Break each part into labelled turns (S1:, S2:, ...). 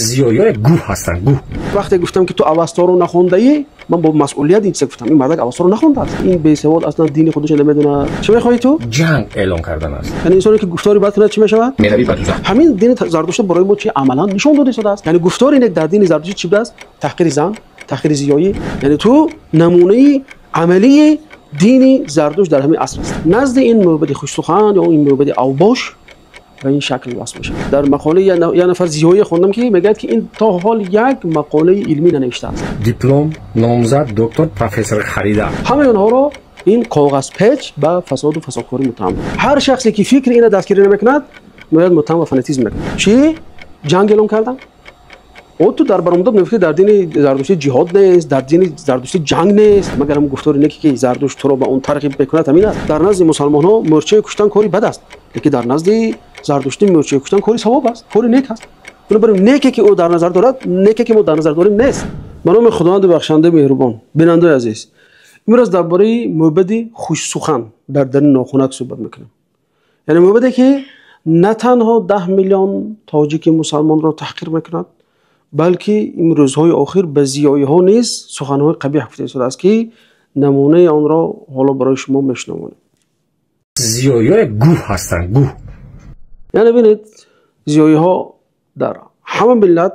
S1: زیایای گوه هستن. گوه
S2: وقتی گفتم که تو اوستا رو نخونده ای، من با مسئولیت این چیز گفتم، این مردک اوستا رو نخونده است، این بی سواد اصلا دین خودش نمیدونه. چه میخوای تو؟
S1: جنگ اعلام کردن است.
S2: یعنی انسانی که گفتاری بد کنه چی میشود؟
S1: میروی به دوزخ.
S2: همین دین زرتشت برای ما چی عملا نشون داده شده است. یعنی گفتار این در دین زرتشت چی بوده است؟ تحقیر زن، تحقیر زیایی. یعنی تو نمونه عملی دین زرتشت در همین عصر است. نزد این معبد خوشسخن یا این معبد اوباش به این شکل وصف میشه. در مقاله یه نفر زیایی خوندم که میگه که این تا حال یک مقاله علمی ننوشته است.
S1: دیپلم، نامزد، دکتر، پروفسور خریده.
S2: همه اونها رو این کاغذ پیچ به فساد و فسادکاری متهم. هر شخصی که فکر اینو دستگیری نمیکند باید متهم و فناتیسم میکنه. چی؟ جنگ اعلام کردن؟ او تو در برآمده نفتی در دین زرتشت جهاد نیست، در دین زرتشت جنگ نیست، مگر هم گفتار اینه که زرتشت تو رو به اون ترغیب بکنه همین است. در نزد مسلمان ها مورچه کشتن کاری بد است، لیکن در نزد زرتشتی مورچه کشتن کاری ثواب است، کاری نیک است. بنابراین نیکی که او در نظر دارد، نیکی که ما در نظر داریم نیست. به نام خداوند بخشنده مهربان. بیننده عزیز، امروز درباره معبد خوشسخن در درون ناخنک صحبت میکنیم. یعنی معبدی که نه تنها 10 میلیون تاجیک مسلمان را تحقیر میکند، بلکه این روزهای آخر به زیایی ها نیز سخنهای قبیح گفته شده است که نمونه آن را حالا برای شما میشنوانیم.
S1: زیایای گوه هستن. گوه
S2: یعنی ببینید زیایی ها در همه ملت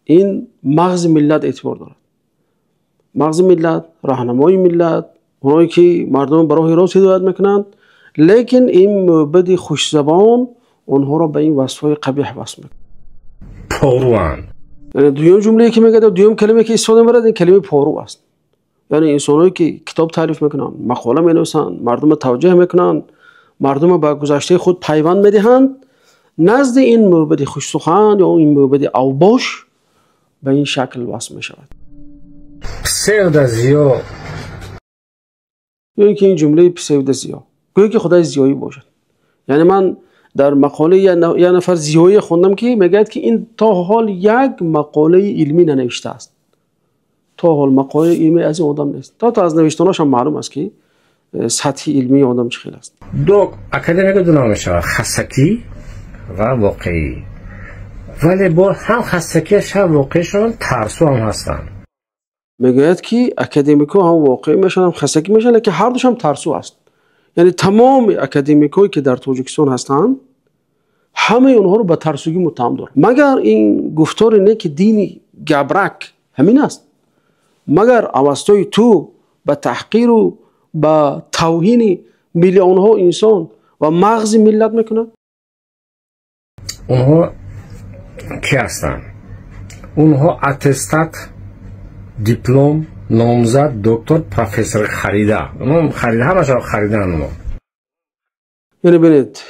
S2: این مغز ملت اعتبار دارد. مغز ملت، راهنمای ملت، اونایی که مردم برای راست هدایت میکنند، لیکن این معبد خوش زبان اونها را به این وصفهای قبیح وصف میکنند.
S1: پاروان.
S2: یعنی دویم جمله که میگه، دویم کلمه که استفاده میبرد این کلمه پارو است. یعنی انسانایی که کتاب تعریف میکنن، مقاله مینویسن، مردم توجه میکنن، مردم به گذشته خود پیوند میدهند، نزد این معبد خوش سخن یا این معبد اوباش به این شکل وصف میشود.
S1: پسودازیا،
S2: یعنی که این جمله پسودازیا گویا که خدای زیایی باشد. یعنی من در مقاله یه نفر زیایی خوندم که میگه که این تا حال یک مقاله علمی ننوشته است. تا حال مقاله علمی از این آدم نیست. تا از نوشتناش هم معلوم است که سطح علمی آدم چه خیلی است.
S1: دو اکادمیک دو نام میشه، خستگی و واقعی. ولی با هم خستگیش هم واقعیشون ترسو هم هستن.
S2: میگه که اکادمیکو هم واقعی میشن هم خستگی میشن، لیکن هر دوش هم ترسو است. یعنی تمام اکادمیکایی که در تاجیکستان هستند همه اونها رو به ترسوگی متهم دارن. مگر این گفتار اینه که دین گبرک همین است؟ مگر اوستای تو به تحقیر و به توهین میلیون ها انسان و مغز ملت میکنن؟
S1: اونها کی هستن؟ اونها اتستات، دیپلم، نامزد، دکتر، پروفسور خریده. اونها خریده، همش خریدن اونها.
S2: یعنی ببینید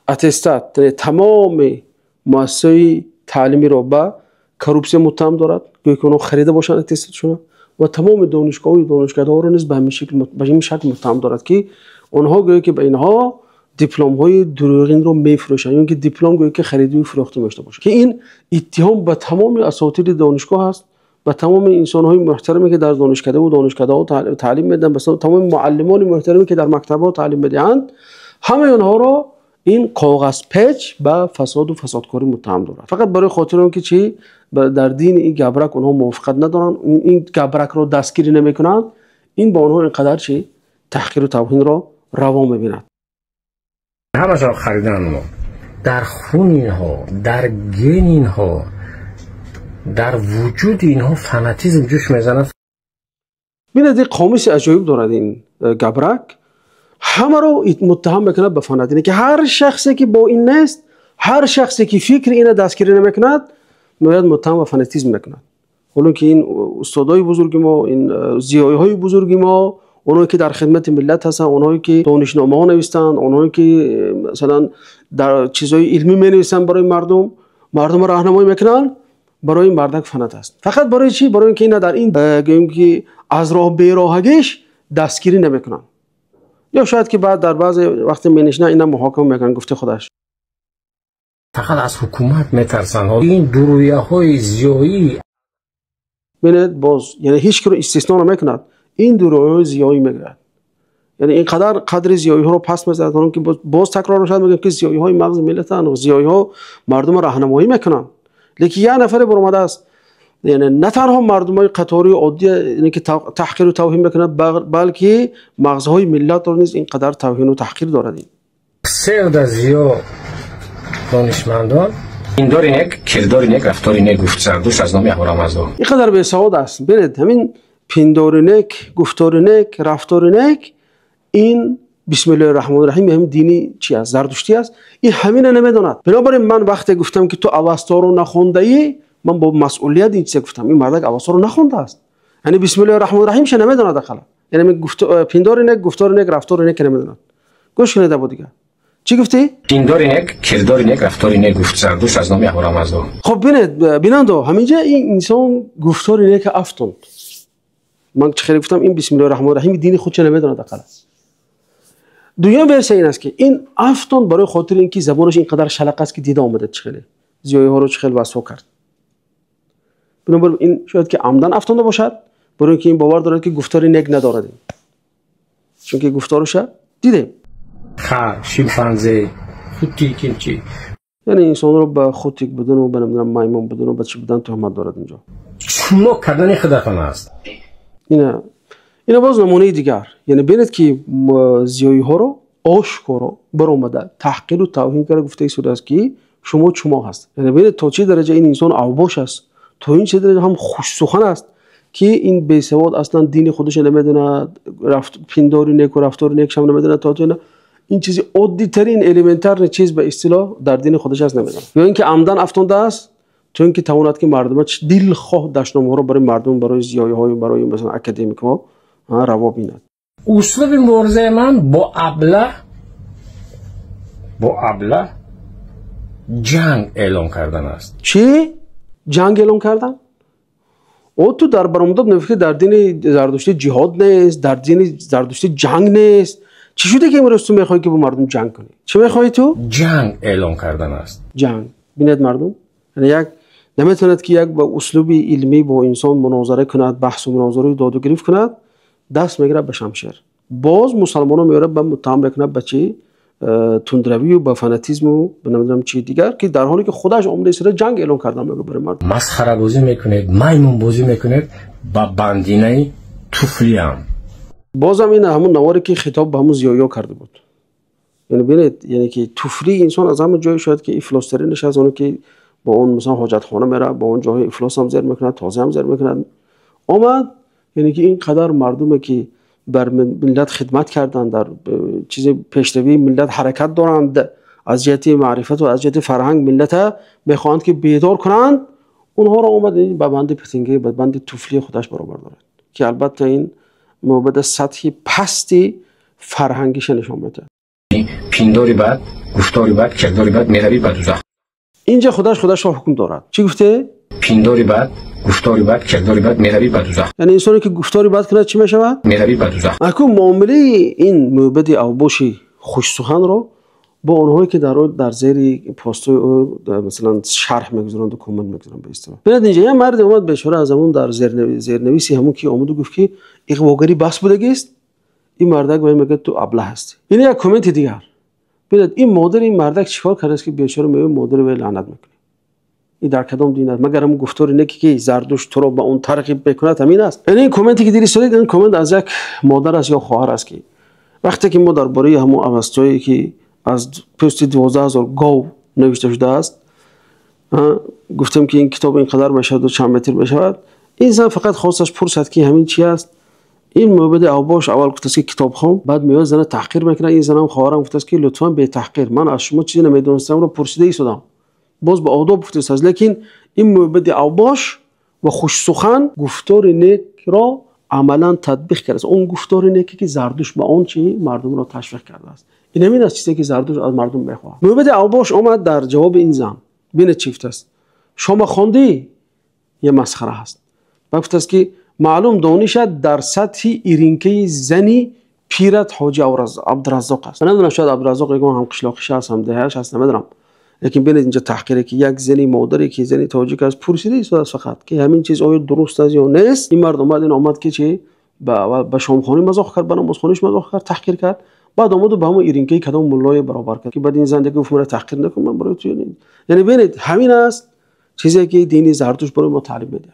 S2: اتستات تمام مؤسسه تعلیمی را به کروپسی متهم دارد، گویا که اونها خریده باشن اتستاتشون، و تمام دانشگاه و دانشکده ها رو نیز به همین شکل متهم دارد که اونها گویا که به اینها دیپلم های دروغین رو میفروشن، یعنی که دیپلم گویا که خریدی و فروخته میشده باشه. که این اتهام به تمام اساتید دانشگاه است، به تمام انسان های محترمی که در دانشکده و دانشکده ها تعلیم میدن، به تمام معلمان محترمی که در مکتب ها تعلیم میدهند، همه اونها رو این کاغذ پیچ به فساد و فسادکاری متهم دارد. فقط برای خاطر اون که چی در دین این گبرک اونها موافقت ندارن، این گبرک رو دستگیری نمیکنند، این با اونها اینقدر چی تحقیر و توهین را روا میبیند.
S1: همش خریدن اونها. در خون اینها، در گن اینها، در وجود اینها فناتیزم جوش میزنه.
S2: ببینید این قاموس عجایب دارد این گبرک، همه رو متهم میکنه به فناتیزم، که هر شخصی که با این نیست، هر شخصی که فکر اینو دستگیری نمیکند باید متهم به فناتیزم میکند. حالا که این استادای بزرگ ما، این زیایی های بزرگ ما، اونایی که در خدمت ملت هستن، اونایی که دانشنامه ها نوشتن، اونایی که مثلا در چیزای علمی می نویسن برای مردم راهنمایی میکنن، برای این مردک فنات است. فقط برای چی؟ برای اینکه اینا در این گویم که از راه بیراهگیش دستگیری نمیکنن، یا شاید که بعد در بعض وقت مینشنه اینا محاکمه میکنن گفته خودش.
S1: فقط از حکومت میترسن. این درویه های زیایی
S2: ببینید باز، یعنی هیچ کی استثنا نمیکند، این درویه های زیایی میگه. یعنی اینقدر قدر زیایی ها رو پس میزنن که باز تکرار نشد، میگم که زیایی های مغز ملتن و زیایی ها مردم راهنمایی میکنن. لیکن یک نفر برآمده است، یعنی نه تنها مردمای قطاری عادی یعنی که تحقیر و توهین میکنه، بلکه مغزهای ملت رو نیز اینقدر توهین و تحقیر دارد.
S1: بسیار از زیاد دانشمندان این داری نک، کرداری نک، رفتاری نک گفت زردوش از نام اهورامزدا
S2: اینقدر بی‌سواد است. ببینید همین پنداری نک، گفتاری نک، رفتاری نک، این بسم الله الرحمن الرحیم همین دینی چی است؟ زردشتی است. این همین نمیداند. بنابراین من وقتی گفتم که تو اوستا رو نخونده ای، من با مسئولیت این چیز گفتم. این مرد اوستا رو نخونده است. یعنی بسم الله الرحمن الرحیم ش نمیداند داخل. یعنی من پنداری نک، گفتاری نک، رفتاری نک نمیداند. گوش کنید ابو دیگه. چی گفتی؟
S1: پنداری نک، کرداری نک، رفتاری نک گفت زردوش از نام اهورامزدا.
S2: خب ببینید همینجا این انسان گفتاری نک افتوند. من چه خیلی گفتم این بسم الله الرحمن الرحیم دین خودش نمیداند داخل. دویم ورسه این است که این افتون برای خاطر اینکه زبانش اینقدر شلق است که دیده آمده چخیلی زیایی ها رو چخیل وصف کرد. بنابراین این شاید که عمدن افتونده باشد، برای اینکه این باور دارد که گفتاری نک ندارد، چون که گفتارش دیده.
S1: خر، شیمپانزه، خوتیک چی؟
S2: یعنی انسان رو به خوتیک بدون و به نمیدونم میمون بدون و به چی بدن تهمت دارد اینجا.
S1: چما کردن خداتان است.
S2: اینا باز نمونه دیگر. یعنی ببینید که زیایی ها رو آشکارا برآمده تحقیر و توهین کرده، گفته شده است که شما چما هست. یعنی ببینید تا چه درجه این انسان اوباش است، تا این چه درجه هم خوش سخن است که این بی‌سواد اصلا دین خودش نمیدونه، پنداری نک و رفتاری نک هم نمیدونه، تا تو این چیزی عادی ترین الیمنتر چیز به اصطلاح در دین خودش از نمیدونه. یا اینکه عمدن افتونده است تو اینکه تواند که مردم دل خواه دشنامه رو برای مردم، برای زیایی های، برای مثلا اکادمیک ها روا بیند.
S1: اسلوب مبارزه من با ابله جنگ اعلام کردن است.
S2: چی؟ جنگ اعلام کردن؟ او تو در برآمده نفکر در دین زردشتی جهاد نیست، در دین زردشتی جنگ نیست. چی شده که امروز تو میخوای که با مردم جنگ کنی؟ چی میخوای تو؟
S1: جنگ اعلام کردن است.
S2: جنگ. بینید مردم؟ یعنی یک نمیتوند که یک با اسلوب علمی با انسان مناظره کند، بحث و مناظره داد و گریفت کند، دست میگیره به شمشیر. باز مسلمانان میاره به متهم بکنه به چی؟ تندروی و به فناتیسم و به نمیدونم چی دیگر، که در حالی که خودش آمده سر جنگ اعلام کردن میگه برای مردم.
S1: مسخره بازی میکنید، میمون بازی میکنید با بندینه توفلی هم.
S2: بازم این همون نواری که خطاب به همون زیایا کرده بود. یعنی ببینید، یعنی که توفلی انسان از همون جای شاید که افلاس ترینش از اون که با اون مثلا حاجت خانه میره، با اون جای افلاس هم زیر میکنه، تازه هم زیر میکنه. آمد یعنی که اینقدر مردمه که بر ملت خدمت کردن، در چیز پیشروی ملت حرکت دارند، از جهت معرفت و از جهت فرهنگ ملت میخواهند که بیدار کنند، اونها را اومد به بند پتنگی، به بند توفلی خودش برابر دارد، که البته این موبد سطحی پستی فرهنگیش نشان میده.
S1: پنداری بعد، گفتاری بعد، کرداری بعد میروی به دوزخ.
S2: اینجا خودش را حکم دارد. چی گفته؟
S1: پنداری بعد، گفتاری بعد، کرداری بعد میروی به دوزخ.
S2: یعنی انسانی که گفتاری بعد کنه چی میشود؟
S1: میروی به دوزخ.
S2: اكو معامله این موبد اوباشی خوش سخن رو با اونهایی که در زیر پست‌های مثلا شرح میگذارند و کامنت میگذارند به اصطلاح. ببینید اینجا یه مرد اومد به اشاره از همون در زیرنویسی همون که اومد و گفت که اغواگری بس بودگی است. این مردک به میگه تو ابله هستی. این یک کامنت دیگر. ببینید این مادر این مردک چیکار کرده است که بیچاره میگه مادر و لعنت میکنه. این در کدام دین است؟ مگر هم گفتاری نکی که زردشت تو رو با اون ترغیب بکنه همین است. یعنی این کامنتی که دیدی شده، این کامنت از یک مادر است یا خواهر است که وقتی که ما درباره همون اوستایی که از پست 12000 گاو نوشته شده است گفتم که این کتاب اینقدر میشود و چند متر میشود، این زن فقط خواستش پرسید که همین چی است. این موبد اوباش اول گفت که کتاب خوام، بعد میاد زن تحقیر میکنه. این زنم خواهرم گفت که لطفا به تحقیر، من از شما چیزی نمیدونستم رو پرسیده ایستادم، باز به آداب گفته است. لیکن این موبد اوباش و خوش سخن گفتار نیک را عملا تطبیق کرده. اون گفتار نیکی که زردوش با اون چی مردم را تشویق کرده است. این همین است چیزی که زردوش از مردم میخواد. موبد اوباش اومد در جواب این زن بین چیفت است شما خوندی یه مسخره هست. گفت است که معلوم دانشت در سطح ایرینکه زنی پیرت حاجی عبدالرزاق است. من نمیدونم شاید عبدالرزاق یکم هم قشلاقیش هست هم دههش هست نمیدونم، لیکن ببینید اینجا تحقیری که یک زنی مادری که زنی تاجیک است پرسیده ایستاد فقط که همین چیز آیا درست است یا نیست. این مرد اومد که چی به شامخوانی مزاح کرد، به نمازخوانیش مزاح کرد، تحقیر کرد. بعد اومد به همون ایرینکه کدام مولای برابر کرد که بعد این زنده گفت من تحقیر نکن من برای تو. یعنی ببینید همین است چیزی که دین زرتشت برای ما تعلیم میده.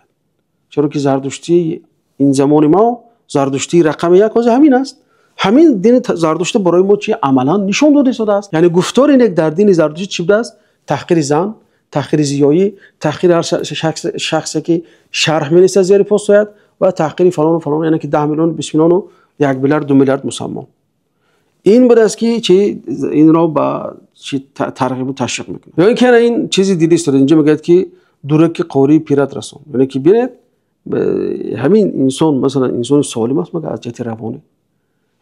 S2: چرا که زرتشتی این زمان ما زرتشتی رقم یک از همین است. همین دین زرتشت برای ما چی عملا نشون داده شده است. یعنی گفتار اینک در دین زرتشت چی بوده است؟ تحقیر زن، تحقیر زیایی، تحقیر هر شخصی که شرح می‌نویسد زیر پست باید و تحقیر فلان و فلان، یعنی که 10 میلیون 20 میلیون و 1 میلیارد 2 میلیارد مسلمان. این بود است که چی این را با چی ترغیب و تشویق میکنه. یا اینکه این چیزی دیدی است اینجا میگه که دورک قوری پیرت رسون، یعنی که ببینید همین انسان مثلا انسان سالم است مگر از جهت روانی.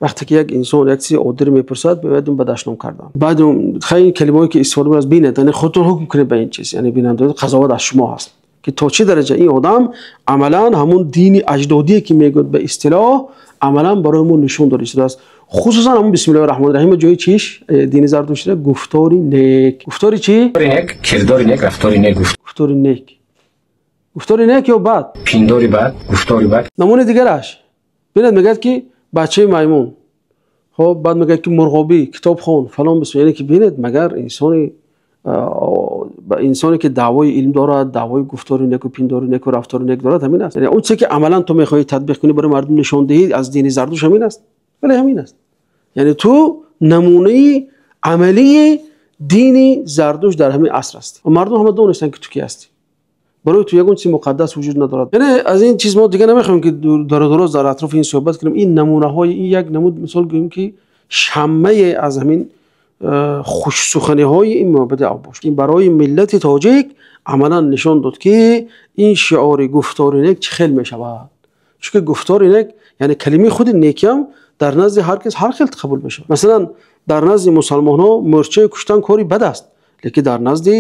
S2: وقتی که یک انسان یک چیزی عادی میپرسد باید اون بدشنام کردن. بعد خیلی کلمه‌ای که استفاده می‌کنه از بینید، یعنی خودتون حکم کنید به این چیز، یعنی بیننده قضاوت از شما هست که تا چه درجه این آدم عملا همون دین اجدادی که میگوید به اصطلاح عملا برایمون نشون داده شده است. خصوصا همون بسم الله الرحمن الرحیم جای چیش دین زرتشت گفتاری نیک. گفتاری چی؟
S1: نیک، کرداری نیک، رفتاری نیک.
S2: گفتاری نیک. گفتاری نیک یا بد؟
S1: پینداری بد، گفتاری بد.
S2: نمونه دیگرش ببینید میگه که بچه میمون، خب بعد میگه که مرغابی، کتاب خون فلان بس، یعنی که ببینید مگر انسانی که دعوای علم دارد، دعوای گفتاری نیک و پینداری نیک و رفتاری نیک دارد همین است. یعنی اون چیزی که عملا تو میخوای تطبیق کنی برای مردم نشون دهی از دین زرتشت همین است. ولی همین است. یعنی تو نمونه عملی دین زرتشت در همین عصر است و مردم هم دونستن که تو کی هستی. برای تو یگون چیز مقدس وجود ندارد. یعنی از این چیز ما دیگه نمیخوایم که درست در اطراف این صحبت کنیم. این نمونه های این یک نمود مثال گوییم که شمه از همین خوش سخنی های این معبد اوباش این برای ملت تاجیک عملا نشان داد که این شعار گفتار نیک چه خیلی میشود. چون که گفتار نیک یعنی کلمه خود نیکی هم در نزد هر کس هر خیلی قبول بشه. مثلا در نزد مسلمان ها مرچه کشتن کاری بد است، لیکن در نزد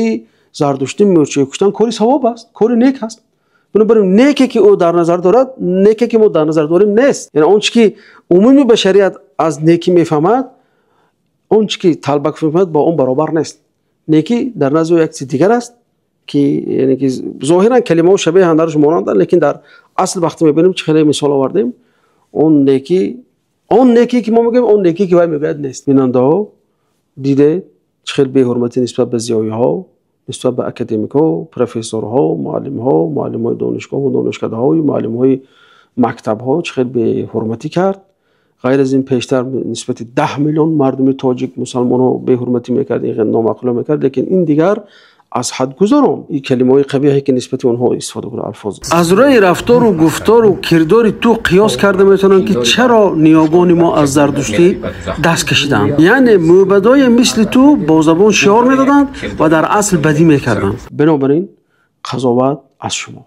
S2: زرتشتی مرچه کشتن کاری ثواب است، کاری نیک است. بنابراین نیکی که او در نظر دارد نیکی که ما در نظر داریم نیست. یعنی اون چیزی که عمومی بشریت از نیکی میفهمد، اون چیزی که طلبک میفهمد با اون برابر نیست. نیکی در نزد یک چیز دیگر است که یعنی که ظاهرا کلمه ها شبیه هم درش مانند، لیکن در اصل وقتی میبینیم چه خیلی مثال آوردیم اون نیکی که ما میگیم اون نیکی که باید میگوید نیست. بیننده ها دیده چه خیلی بی حرمتی نسبت به زیایی ها، نسبت به اکادمیک ها، پروفسور ها، معلم های دانشگاه و دانشکده های، معلم های مکتب ها چه خیلی بی حرمتی کرد. غیر از این پیشتر نسبت 10 میلیون مردم تاجیک مسلمان ها بی حرمتی میکرد، این نامعقوله میکرد. لیکن این دیگر از حد گذران این کلمه های قبیحی که نسبت اونها استفاده کنه الفاظ از روی رفتار و گفتار و کردار تو قیاس کرده میتونن که چرا نیاگان ما از زرتشتی دست کشیدن. یعنی معبدای مثل تو با زبان شعار میدادند و در اصل بدی میکردند. بنابراین قضاوت از شما.